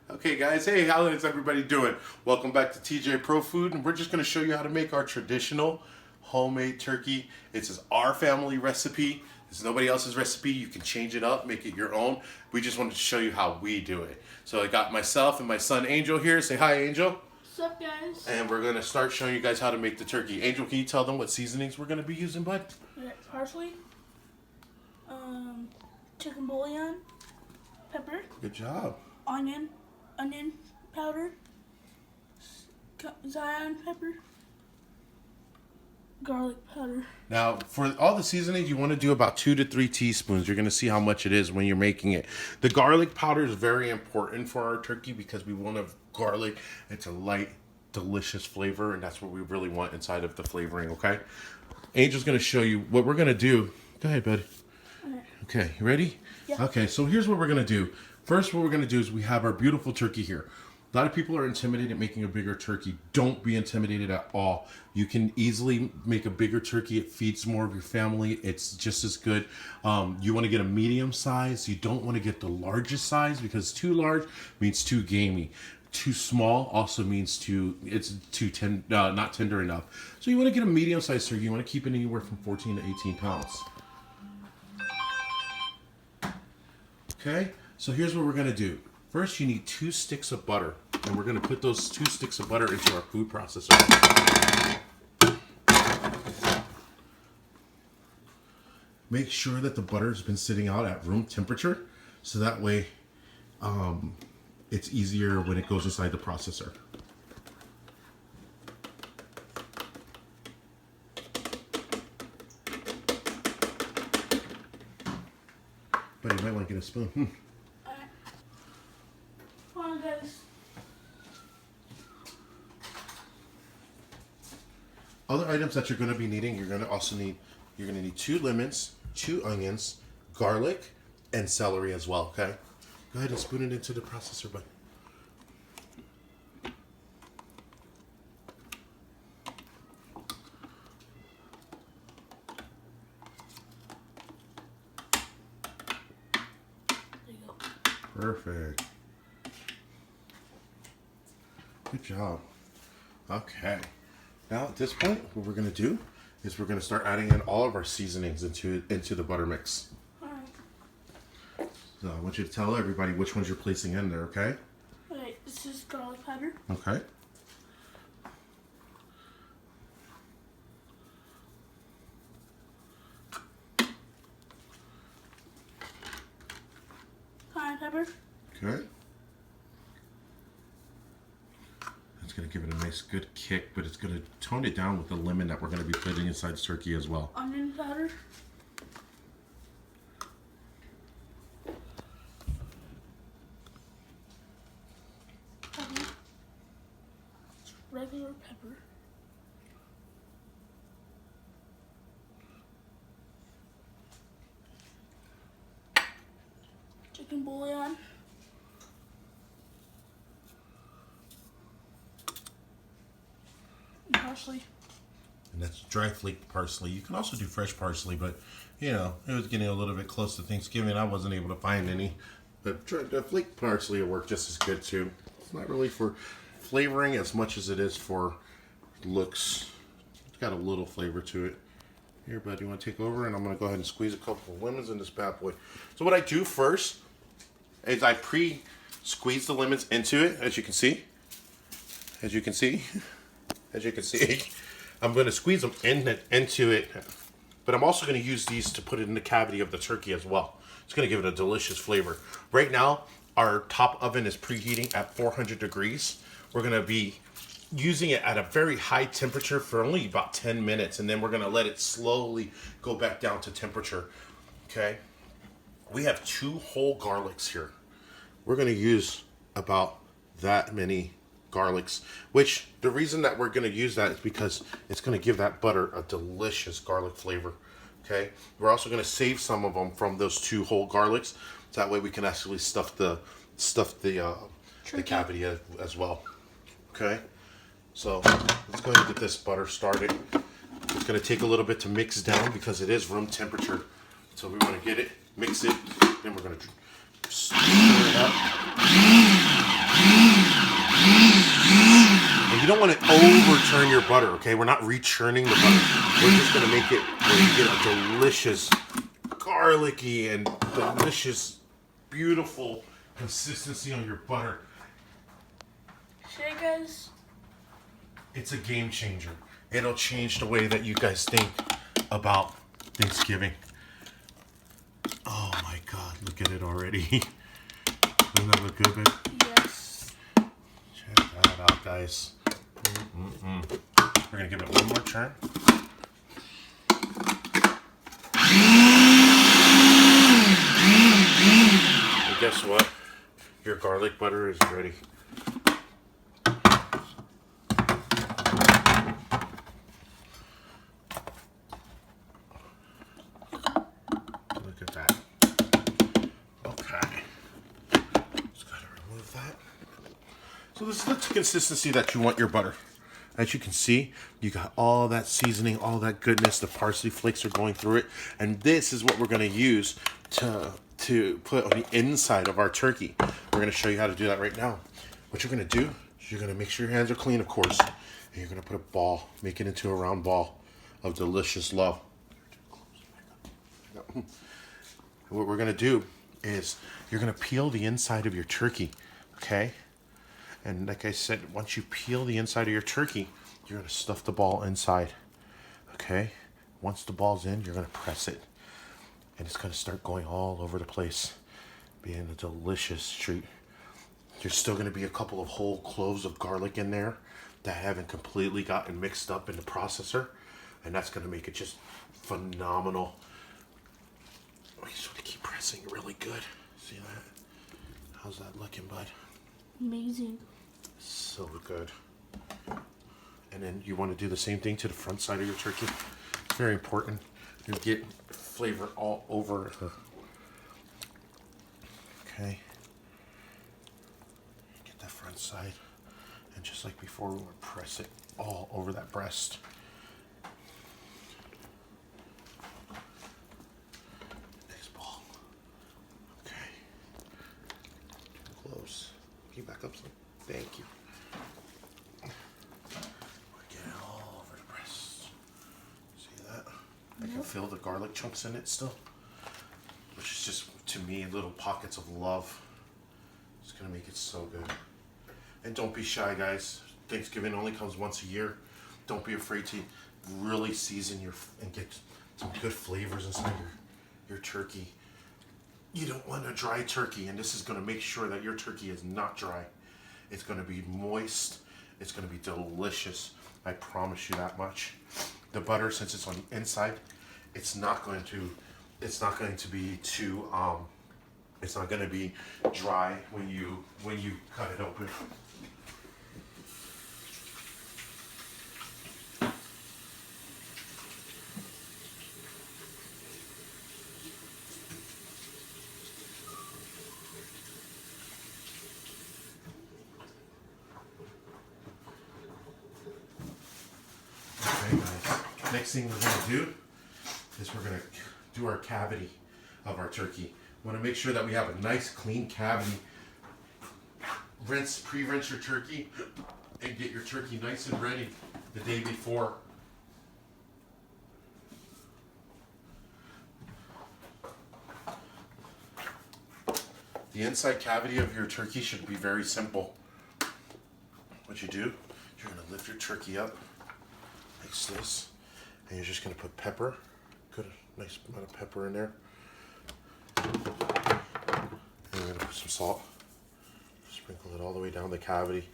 Okay guys, hey, how is everybody doing? Welcome back to TJ Pro Food, and we're just going to show you how to make our traditional homemade turkey. It's our family recipe. It's nobody else's recipe. You can change it up, make it your own. We just wanted to show you how we do it. So I got myself and my son Angel here. Say hi, Angel. What's up, guys? And we're going to start showing you guys how to make the turkey. Angel, can you tell them what seasonings we're going to be using, bud? Parsley, chicken bouillon, pepper, Good job. onion powder, cayenne pepper, garlic powder. Now, for all the seasonings, you want to do about 2 to 3 teaspoons. You're going to see how much it is when you're making it. The garlic powder is very important for our turkey because we want to garlic. It's a light, delicious flavor, and that's what we really want inside of the flavoring, okay? Angel's going to show you what we're going to do. Go ahead, bud. Okay, you ready? Yeah. Okay, so here's what we're going to do. First, what we're going to do is we have our beautiful turkey here. A lot of people are intimidated at making a bigger turkey. Don't be intimidated at all. You can easily make a bigger turkey. It feeds more of your family. It's just as good. You want to get a medium size. You don't want to get the largest size because too large means too gamey. Too small also means it's not tender enough. So you want to get a medium size turkey. You want to keep it anywhere from 14 to 18 pounds. Okay, so here's what we're going to do. First, you need 2 sticks of butter, and we're going to put those 2 sticks of butter into our food processor. Make sure that the butter has been sitting out at room temperature, so that way it's easier when it goes inside the processor. But you might want to get a spoon. Guys. Other items that you're going to be needing, you're going to need 2 lemons, 2 onions, garlic, and celery as well, okay? Go ahead and spoon it into the processor, bud. There you go. Perfect. Good job. Okay. Now at this point, what we're going to do is we're going to start adding in all of our seasonings into the butter mix. Alright. So I want you to tell everybody which ones you're placing in there, okay? Alright, this is garlic powder. Okay. Cayenne pepper. Okay. It's going to give it a nice good kick, but it's going to tone it down with the lemon that we're going to be putting inside the turkey as well. Onion powder. Pepper. Regular pepper. Chicken bouillon. And parsley. And that's dry flaked parsley. You can also do fresh parsley, but you know, it was getting a little bit close to Thanksgiving. I wasn't able to find any. But the flaked parsley will work just as good too. It's not really for flavoring as much as it is for looks. It's got a little flavor to it. Here, bud, you want to take over? And I'm going to go ahead and squeeze a couple of lemons in this bad boy. So what I do first is I pre-squeeze the lemons into it, as you can see. As you can see. I'm going to squeeze them into it, but I'm also going to use these to put it in the cavity of the turkey as well. It's going to give it a delicious flavor. Right now, our top oven is preheating at 400 degrees. We're going to be using it at a very high temperature for only about 10 minutes, and then we're going to let it slowly go back down to temperature. Okay? We have 2 whole garlics here. We're going to use about that many garlics, which the reason that we're going to use that is because it's going to give that butter a delicious garlic flavor. Okay, we're also going to save some of them from those 2 whole garlics, so that way we can actually stuff the cavity as well. Okay, so let's go ahead and get this butter started. It's going to take a little bit to mix down because it is room temperature, so we want to mix it, then we're going to stir it up. don't want to overturn your butter, okay? We're not rechurning the butter. We're just going to make it where you get a delicious, garlicky and delicious, beautiful consistency on your butter. Say, guys. It's a game changer. It'll change the way that you guys think about Thanksgiving. Oh my God, look at it already. Doesn't that look good, babe? Yes. Check that out, guys. We're gonna give it one more turn. And guess what? Your garlic butter is ready. Look at that. Okay. Just gotta remove that. So this is the consistency that you want your butter. As you can see, you got all that seasoning, all that goodness. The parsley flakes are going through it. And this is what we're going to use to put on the inside of our turkey. We're going to show you how to do that right now. What you're going to do is you're going to make sure your hands are clean, of course. And you're going to put a ball, make it into a round ball of delicious love. What we're going to do is you're going to peel the inside of your turkey, okay? And like I said, once you peel the inside of your turkey, you're going to stuff the ball inside, okay? Once the ball's in, you're going to press it. And it's going to start going all over the place, being a delicious treat. There's still going to be a couple of whole cloves of garlic in there that haven't completely gotten mixed up in the processor. And that's going to make it just phenomenal. We just want to keep pressing really good. See that? How's that looking, bud? Amazing. So good. And then you want to do the same thing to the front side of your turkey. It's very important. You get flavor all over. Okay. Get that front side. And just like before, we want to press it all over that breast. Next ball. Okay. Too close. Can you back up some? Thank you. Get it all over the breast. See that? I can feel the garlic chunks in it still. Which is just, to me, little pockets of love. It's going to make it so good. And don't be shy, guys. Thanksgiving only comes once a year. Don't be afraid to really season and get some good flavors inside your turkey. You don't want a dry turkey, and this is going to make sure that your turkey is not dry. It's going to be moist. It's going to be delicious. I promise you that much. The butter, since it's on the inside, it's not going to be too it's not going to be dry when you cut it open. Okay, guys. Next thing we're going to do is we're going to do our cavity of our turkey. We want to make sure that we have a nice clean cavity. Pre-rinse your turkey and get your turkey nice and ready the day before. The inside cavity of your turkey should be very simple. What you do, you're going to lift your turkey up like this, and you're just going to put pepper, good, nice amount of pepper in there. And you're going to put some salt. Sprinkle it all the way down the cavity.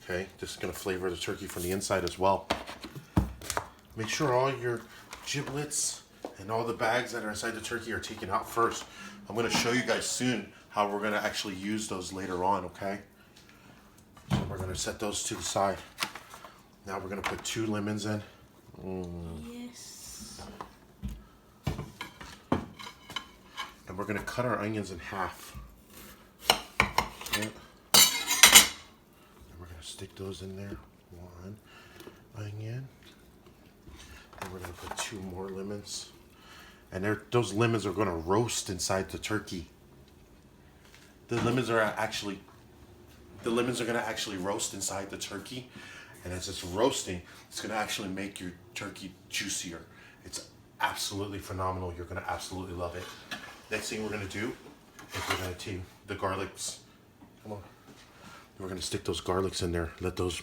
Okay, this is going to flavor the turkey from the inside as well. Make sure all your giblets and all the bags that are inside the turkey are taken out first. I'm going to show you guys soon how we're going to actually use those later on, okay? So we're going to set those to the side. Now we're going to put 2 lemons in. Yes. And we're going to cut our onions in half. Okay. And we're going to stick those in there. 1 onion. And we're going to put 2 more lemons. And those lemons are going to roast inside the turkey. The lemons are going to actually roast inside the turkey, And as it's roasting, it's going to actually make your turkey juicier. It's absolutely phenomenal. You're going to absolutely love it. Next thing we're going to do is we're going to take the garlics. Come on. We're going to stick those garlics in there. Let those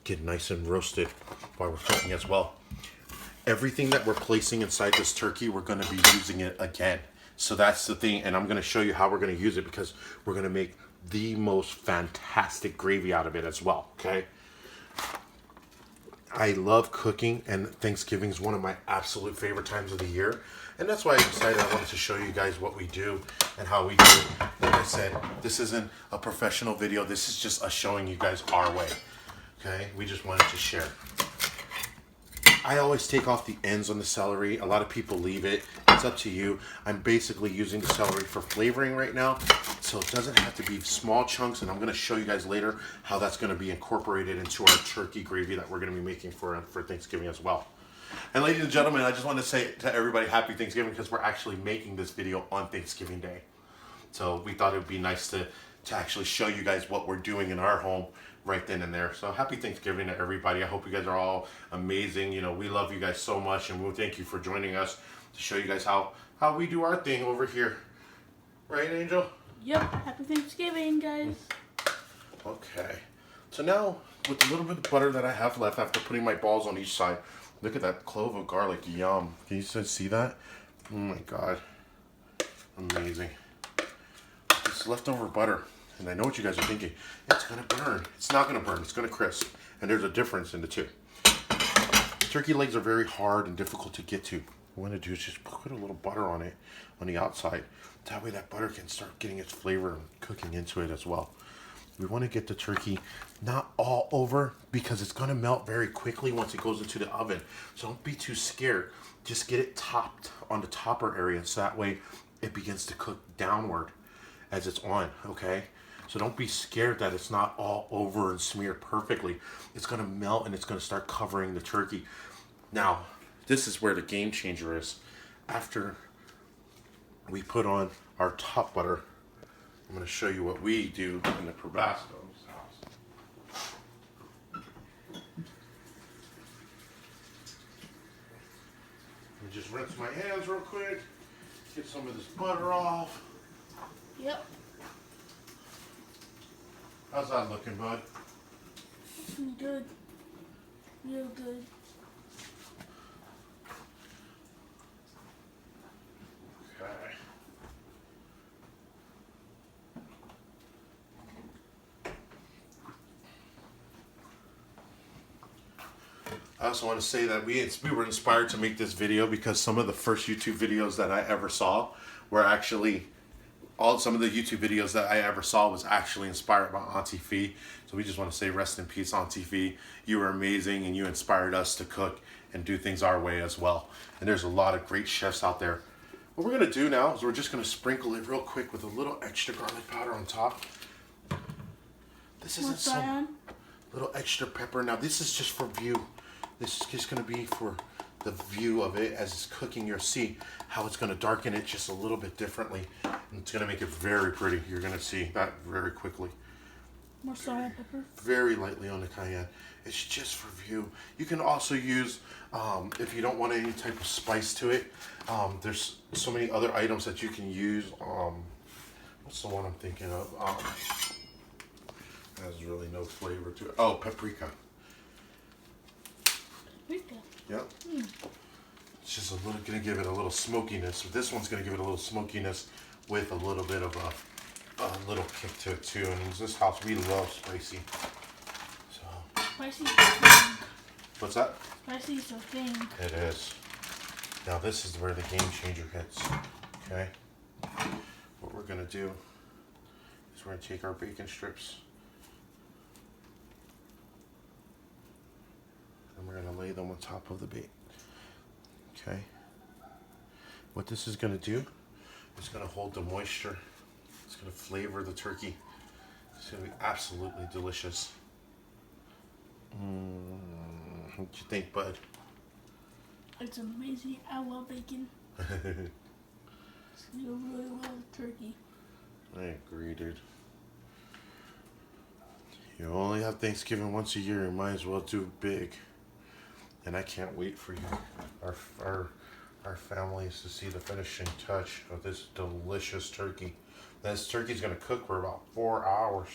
get nice and roasted while we're cooking as well. Everything that we're placing inside this turkey, we're going to be using it again. So that's the thing. And I'm going to show you how we're going to use it because we're going to make the most fantastic gravy out of it as well. Okay. I love cooking, and Thanksgiving is one of my absolute favorite times of the year. And that's why I decided I wanted to show you guys what we do and how we do it. Like I said, this isn't a professional video. This is just us showing you guys our way. Okay? We just wanted to share. I always take off the ends on the celery. A lot of people leave it. It's up to you. I'm basically using the celery for flavoring right now. So it doesn't have to be small chunks. And I'm going to show you guys later how that's going to be incorporated into our turkey gravy that we're going to be making for Thanksgiving as well. And ladies and gentlemen, I just want to say to everybody happy Thanksgiving because we're actually making this video on Thanksgiving Day. So we thought it would be nice to actually show you guys what we're doing in our home right then and there. So happy Thanksgiving to everybody. I hope you guys are all amazing. You know, we love you guys so much, and we'll thank you for joining us to show you guys how we do our thing over here. Right, Angel? Yep. Happy Thanksgiving, guys. Okay. So now, with the little bit of butter that I have left after putting my balls on each side, look at that clove of garlic. Yum. Can you see that? Oh my God. Amazing. It's leftover butter. And I know what you guys are thinking. It's going to burn. It's not going to burn. It's going to crisp. And there's a difference in the two. Turkey legs are very hard and difficult to get to. What I'm going to do is just put a little butter on it on the outside. That way that butter can start getting its flavor and cooking into it as well. We want to get the turkey not all over because it's going to melt very quickly once it goes into the oven. So don't be too scared. Just get it topped on the topper area so that way it begins to cook downward as it's on, okay? So don't be scared that it's not all over and smeared perfectly. It's going to melt and it's going to start covering the turkey. Now, this is where the game changer is. After we put on our top butter, I'm going to show you what we do in the Probasco's house. Let me just rinse my hands real quick. Get some of this butter off. Yep. How's that looking, bud? Looking good. Real good. Okay. I also want to say that we were inspired to make this video because some of the first YouTube videos that I ever saw were actually some of the YouTube videos that I ever saw was actually inspired by Auntie Fee. So we just want to say rest in peace, Auntie Fee. You were amazing and you inspired us to cook and do things our way as well. And there's a lot of great chefs out there. What we're going to do now is we're just going to sprinkle it real quick with a little extra garlic powder on top. This isn't some little extra pepper. Now this is just for view. This is just going to be for the view of it as it's cooking. You'll see how it's going to darken it just a little bit differently. And it's going to make it very pretty. You're going to see that very quickly. More salt and pepper. Very lightly on the cayenne. It's just for view. You can also use, if you don't want any type of spice to it, there's so many other items that you can use. What's the one I'm thinking of? Has really no flavor to it. Oh, paprika. Paprika. Yep. It's just a little, gonna give it a little smokiness. This one's gonna give it a little smokiness with a little bit of a little kick to it too. And in this house, we love spicy. So. Spicy is the thing. What's that? Spicy is the thing. It is. Now this is where the game changer hits. Okay. What we're gonna do is we're gonna take our bacon strips. And we're going to lay them on top of the bait. Okay. What this is going to do is going to hold the moisture. It's going to flavor the turkey. It's going to be absolutely delicious. What you think, bud? It's amazing. I love bacon. It's going to go really well with turkey. I agree, dude. You only have Thanksgiving once a year. You might as well do big. And I can't wait for you, our families, to see the finishing touch of this delicious turkey. This turkey's gonna cook for about 4 hours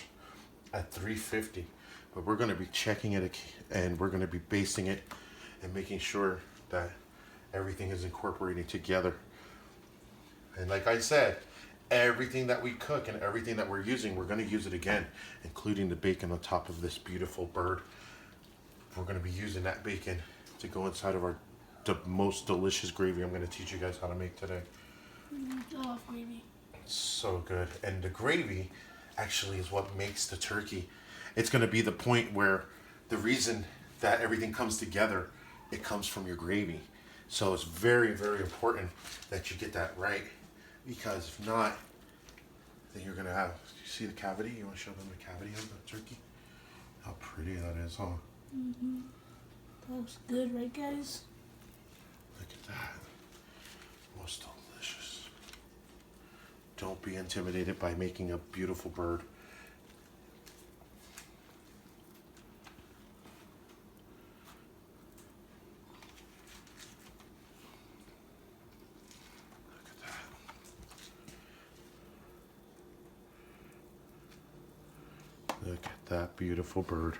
at 350. But we're gonna be checking it and we're gonna be basting it and making sure that everything is incorporating together. And like I said, everything that we cook and everything that we're using, we're gonna use it again, including the bacon on top of this beautiful bird. We're gonna be using that bacon to go inside of the most delicious gravy I'm gonna teach you guys how to make today. Oh, gravy. So good. And the gravy actually is what makes the turkey. It's gonna be the point where the reason that everything comes together, it comes from your gravy. So it's very, very important that you get that right, because if not, then you're gonna have, you see the cavity? You wanna show them the cavity of the turkey? How pretty that is, huh? Mm-hmm. That looks good, right, guys? Look at that. Most delicious. Don't be intimidated by making a beautiful bird. Look at that. Look at that beautiful bird.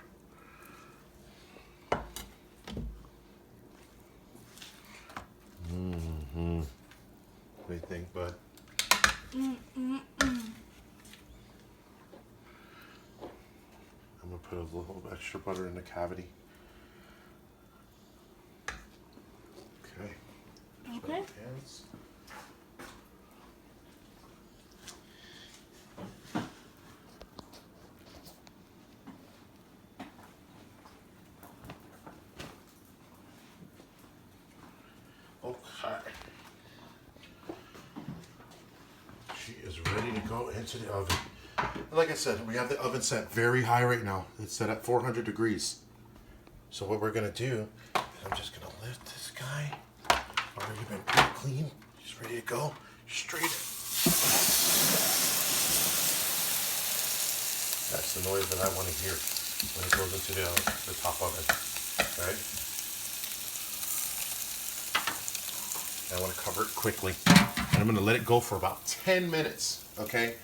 Mm-hmm. What do you think, bud? Mm-mm-mm. I'm gonna put a little extra butter in the cavity. Okay. Okay. Hands. Okay. She is ready to go into the oven. Like I said, we have the oven set very high right now. It's set at 400 degrees. So what we're gonna do, I'm just gonna lift this guy. Already been pretty clean. He's ready to go straight in. That's the noise that I want to hear when it goes into the top oven, right? I want to cover it quickly. And I'm going to let it go for about 10 minutes, okay?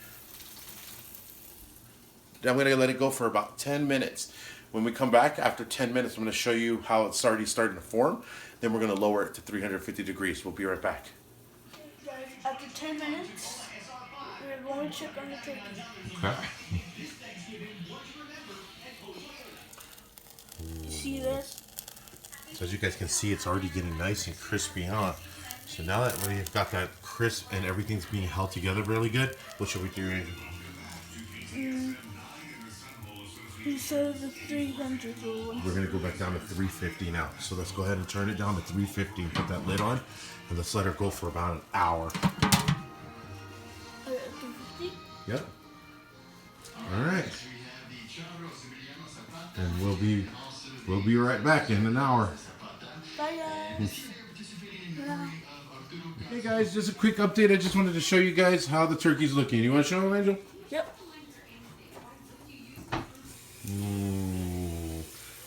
I'm going to let it go for about 10 minutes. When we come back after 10 minutes, I'm going to show you how it's already starting to form. Then we're going to lower it to 350 degrees. We'll be right back. Guys, after 10 minutes, we're going to check on the turkey. Okay. See this? So as you guys can see, it's already getting nice and crispy, huh? So now that we've got that crisp and everything's being held together really good, what should we do, Angel? He said the 300 rule. We're gonna go back down to 350 now. So let's go ahead and turn it down to 350 and put that lid on, and let's let her go for about an hour. 350? Yep. All right. And we'll be right back in an hour. Bye, guys. Yeah. Hey guys, just a quick update. I just wanted to show you guys how the turkey's looking. You want to show them, Angel? Yep.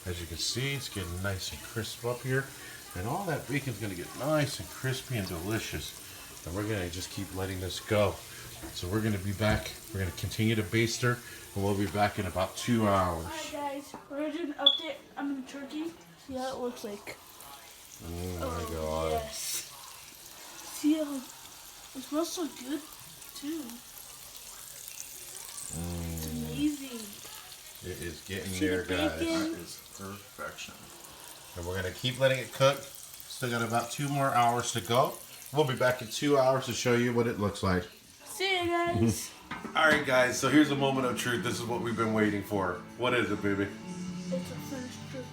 As you can see, it's getting nice and crisp up here. And all that bacon's going to get nice and crispy and delicious. And we're going to just keep letting this go. So we're going to be back. We're going to continue to baste her. And we'll be back in about 2 hours. Alright, guys. We're going to do an update on the turkey. See how it looks like. Oh my god. Yes. See how it smells so good, too. It's amazing. It is getting See there, the guys. bacon? That is perfection. And we're going to keep letting it cook. Still got about 2 more hours to go. We'll be back in 2 hours to show you what it looks like. See you guys. Alright guys, so here's a moment of truth. This is what we've been waiting for. What is it, baby? It's a finished turkey.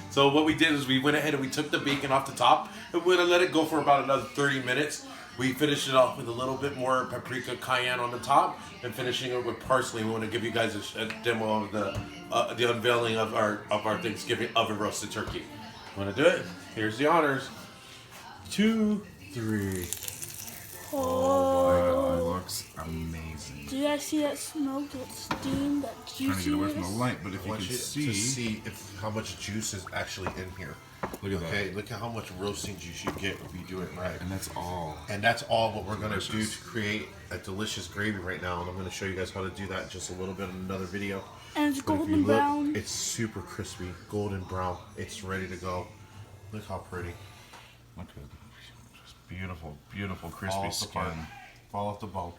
So what we did is we went ahead and we took the bacon off the top and we're going to let it go for about another 30 minutes. We finished it off with a little bit more paprika cayenne on the top and finishing it with parsley. We want to give you guys a demo of the unveiling of our Thanksgiving oven roasted turkey. Want to do it? Here's the honors. 2, 3. Oh my god, it looks amazing. Do you guys see that smoke, that steam, that Trying to get away from the juiciness? light, but if I you want can you see, to see how much juice is actually in here. look at Okay, that. look at how much roasting juice you get if you do it right. And that's all. And that's all what we're gonna do Delicious. to create a delicious gravy right now. And I'm gonna show you guys how to do that in just a little bit in another video. And it's But if you golden look, brown. it's super crispy, golden brown. It's ready to go. Look how pretty. Look at just beautiful, beautiful Fall crispy off the part. skin. Fall off the bone.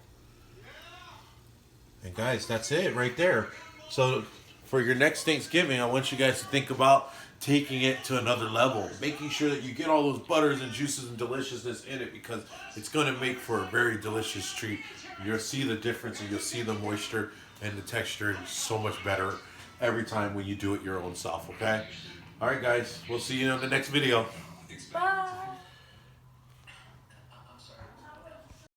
And guys, that's it right there. So for your next Thanksgiving, I want you guys to think about taking it to another level, making sure that you get all those butters and juices and deliciousness in it, because it's going to make for a very delicious treat. You'll see the difference, and you'll see the moisture and the texture, and so much better every time when you do it your own self. Okay. All right, guys, we'll see you on the next video. Bye.